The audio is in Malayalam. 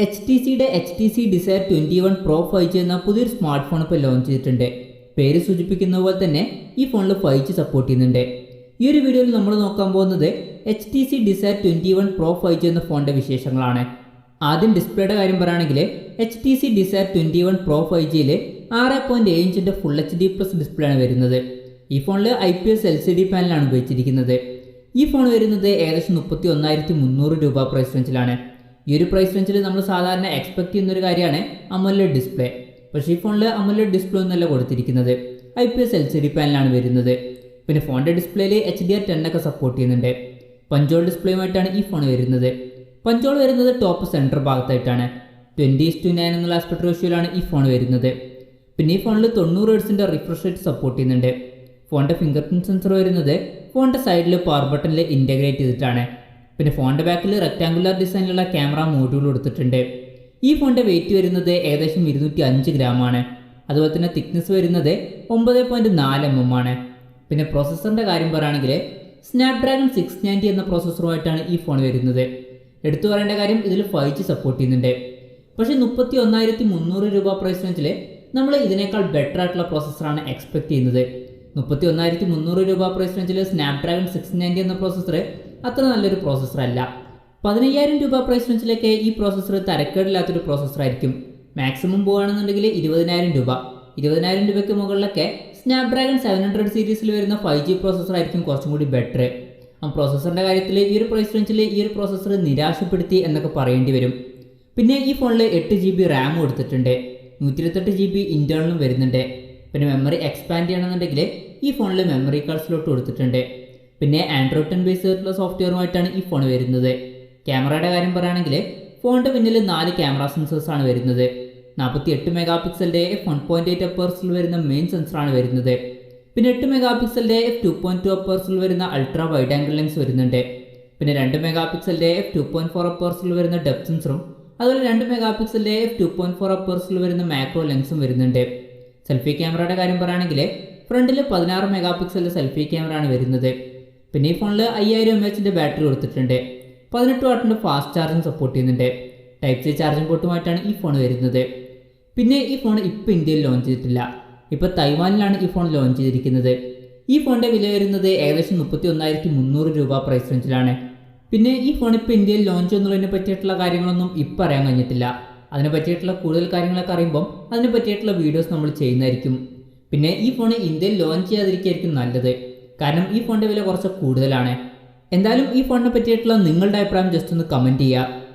HTCയുടെ HTC Desire 21 Pro 5G എന്ന പുതിയൊരു സ്മാർട്ട് ഫോൺ ഇപ്പോൾ ലോഞ്ച് ചെയ്തിട്ടുണ്ട്. പേര് സൂചിപ്പിക്കുന്ന പോലെ തന്നെ ഈ ഫോണിൽ 5G സപ്പോർട്ട് ചെയ്യുന്നുണ്ട്. ഈ ഒരു വീഡിയോയിൽ നമ്മൾ നോക്കാൻ പോകുന്നത് HTC Desire 21 Pro 5G എന്ന ഫോണിൻ്റെ വിശേഷങ്ങളാണ്. ആദ്യം ഡിസ്പ്ലേയുടെ കാര്യം പറയുകയാണെങ്കിൽ HTC Desire 21 Pro 5Gയിൽ 6.7 ഇഞ്ചിൻ്റെ ഫുൾ HD+ ഡിസ്പ്ലേ ആണ് വരുന്നത്. ഈ ഫോണിൽ IPS LCD പാനലാണ് ഉപയോഗിച്ചിരിക്കുന്നത്. ഈ ഫോൺ വരുന്നത് ഏകദേശം 31,300 രൂപ പ്രൈസ് റേഞ്ചിലാണ്. ഈ ഒരു പ്രൈസ് റേഞ്ചിൽ നമ്മൾ സാധാരണ എക്സ്പെക്ട് ചെയ്യുന്നൊരു കാര്യമാണ് AMOLED ഡിസ്പ്ലേ. പക്ഷേ ഈ ഫോണിൽ AMOLED ഡിസ്പ്ലേ ഒന്നല്ല കൊടുത്തിരിക്കുന്നത്, IPS LCD പാനലാണ് വരുന്നത്. പിന്നെ ഫോണിൻ്റെ ഡിസ്പ്ലേയിൽ HDR10 ഒക്കെ സപ്പോർട്ട് ചെയ്യുന്നുണ്ട്. പഞ്ചോൾ ഡിസ്പ്ലേയുമായിട്ടാണ് ഈ ഫോൺ വരുന്നത്. പഞ്ചോൾ വരുന്നത് ടോപ്പ് സെൻറ്റർ ഭാഗത്തായിട്ടാണ്. 20:9 എന്നുള്ള ആസ്പെക്ട് റേഷ്യോയിലാണ് ഈ ഫോൺ വരുന്നത്. പിന്നെ ഈ ഫോണിൽ 90 Hz റിഫ്രഷ് റേറ്റ് സപ്പോർട്ട് ചെയ്യുന്നുണ്ട്. ഫോണിൻ്റെ ഫിംഗർ പ്രിൻറ്റ് സെൻസർ വരുന്നത് ഫോണിൻ്റെ സൈഡിൽ പവർ ബട്ടണിൽ ഇൻ്റഗ്രേറ്റ് ചെയ്തിട്ടാണ്. പിന്നെ ഫോണിൻ്റെ ബാക്കിൽ റെക്ടാങ്കുലർ ഡിസൈനിലുള്ള ക്യാമറ മോഡ്യൂൾ കൊടുത്തിട്ടുണ്ട്. ഈ ഫോണിൻ്റെ വെയിറ്റ് വരുന്നത് ഏകദേശം 205 ഗ്രാമാണ്. അതുപോലെ തന്നെ തിക്നെസ് വരുന്നത് 9.4 mm ആണ്. പിന്നെ പ്രോസസ്സറിൻ്റെ കാര്യം പറയുകയാണെങ്കിൽ സ്നാപ്ഡ്രാഗൺ 690 എന്ന പ്രോസസ്സറുമായിട്ടാണ് ഈ ഫോൺ വരുന്നത്. എടുത്തു പറയേണ്ട കാര്യം ഇതിൽ 5G സപ്പോർട്ട് ചെയ്യുന്നുണ്ട്. പക്ഷേ 31,300 രൂപ പ്രൈസ് റേഞ്ചിൽ നമ്മൾ ഇതിനേക്കാൾ ബെറ്റർ ആയിട്ടുള്ള പ്രോസസ്സറാണ് എക്സ്പെക്ട് ചെയ്യുന്നത്. 31,300 രൂപ പ്രൈസ് റേഞ്ചിൽ സ്നാപ്ഡ്രാഗൺ 690 എന്ന പ്രോസസ്സർ അത്ര നല്ലൊരു പ്രോസസ്സർ അല്ല. 15,000 രൂപ പ്രൈസ് റേഞ്ചിലൊക്കെ ഈ പ്രോസസ്സർ തരക്കേടില്ലാത്തൊരു പ്രോസസ്സറായിരിക്കും. മാക്സിമം പോകുകയാണെന്നുണ്ടെങ്കിൽ 20,000 രൂപ. 20,000 രൂപയ്ക്ക് മുകളിലൊക്കെ സ്നാപ്ഡ്രാഗൺ 700 സീരീസിൽ വരുന്ന 5G പ്രോസസ്സറായിരിക്കും കുറച്ചും കൂടി ബെറ്റർ. ആ പ്രോസസ്സറിൻ്റെ കാര്യത്തിൽ ഈ ഒരു പ്രൈസ് റേഞ്ചിൽ ഈ ഒരു പ്രോസസ്സർ നിരാശപ്പെടുത്തി എന്നൊക്കെ പറയേണ്ടി വരും. പിന്നെ ഈ ഫോണിൽ 8 GB റാം കൊടുത്തിട്ടുണ്ട്. 128 GB ഇൻറ്റേർണലും വരുന്നുണ്ട്. പിന്നെ മെമ്മറി എക്സ്പാൻഡ് ചെയ്യണമെന്നുണ്ടെങ്കിൽ ഈ ഫോണിൽ മെമ്മറി കാർഡ് സ്ലോട്ട് കൊടുത്തിട്ടുണ്ട്. പിന്നെ ആൻഡ്രോയിഡ് 10 ബേസ് ആയിട്ടുള്ള സോഫ്റ്റ്വെയറുമായിട്ടാണ് ഈ ഫോൺ വരുന്നത്. ക്യാമറയുടെ കാര്യം പറയുകയാണെങ്കിൽ ഫോണിൻ്റെ പിന്നിൽ 4 ക്യാമറ സെൻസേഴ്സാണ് വരുന്നത്. 48 മെഗാപിക്സലിൻ്റെ f1.8 അപ്പേഴ്സിൽ വരുന്ന മെയിൻ സെൻസറാണ് വരുന്നത്. പിന്നെ 8 മെഗാപിക്സലിൻ്റെ f2.2 അപ്പേഴ്സിൽ വരുന്ന അൾട്രാ വൈഡ് ആംഗിൾ ലെൻസ് വരുന്നുണ്ട്. പിന്നെ 2 മെഗാപിക്സലിൻ്റെ f2.4 അപ്പേഴ്സിൽ വരുന്ന ഡെപ്ത് സെൻസറും അതുപോലെ 2 മെഗാപിക്സലിൻ്റെ f2.4 അപ്പേഴ്സിൽ വരുന്ന മാക്രോ ലെൻസും വരുന്നുണ്ട്. സെൽഫി ക്യാമറയുടെ കാര്യം പറയുകയാണെങ്കിൽ ഫ്രണ്ടിൽ 16 മെഗാപിക്സലിൻ്റെ സെൽഫി ക്യാമറയാണ് വരുന്നത്. പിന്നെ ഈ ഫോണിൽ 5000 mAh ബാറ്ററി കൊടുത്തിട്ടുണ്ട്. 18 വാട്ടിൻ്റെ ഫാസ്റ്റ് ചാർജിങ് സപ്പോർട്ട് ചെയ്യുന്നുണ്ട്. Type C ചാർജിങ് പോർട്ടുമായിട്ടാണ് ഈ ഫോൺ വരുന്നത്. പിന്നെ ഈ ഫോൺ ഇപ്പോൾ ഇന്ത്യയിൽ ലോഞ്ച് ചെയ്തിട്ടില്ല. ഇപ്പോൾ തൈവാനിലാണ് ഈ ഫോൺ ലോഞ്ച് ചെയ്തിരിക്കുന്നത്. ഈ ഫോണിൻ്റെ വില വരുന്നത് ഏകദേശം 31,300 രൂപ പ്രൈസ് റേഞ്ചിലാണ്. പിന്നെ ഈ ഫോൺ ഇപ്പോൾ ഇന്ത്യയിൽ ലോഞ്ച് ചെയ്യുന്നതിനെ പറ്റിയിട്ടുള്ള കാര്യങ്ങളൊന്നും ഇപ്പോൾ അറിയാൻ കഴിഞ്ഞിട്ടില്ല. അതിനെ പറ്റിയിട്ടുള്ള കൂടുതൽ കാര്യങ്ങളൊക്കെ അറിയുമ്പം അതിനെ പറ്റിയിട്ടുള്ള വീഡിയോസ് നമ്മൾ ചെയ്യുന്നതായിരിക്കും. പിന്നെ ഈ ഫോൺ ഇന്ത്യയിൽ ലോഞ്ച് ചെയ്യാതിരിക്കുകയായിരിക്കും നല്ലത്, കാരണം ഈ ഫോണിൻ്റെ വില കുറച്ച് കൂടുതലാണ്. എന്തായാലും ഈ ഫോണിനെ പറ്റിയിട്ടുള്ള നിങ്ങളുടെ അഭിപ്രായം ജസ്റ്റ് ഒന്ന് കമൻറ്റ് ചെയ്യുക.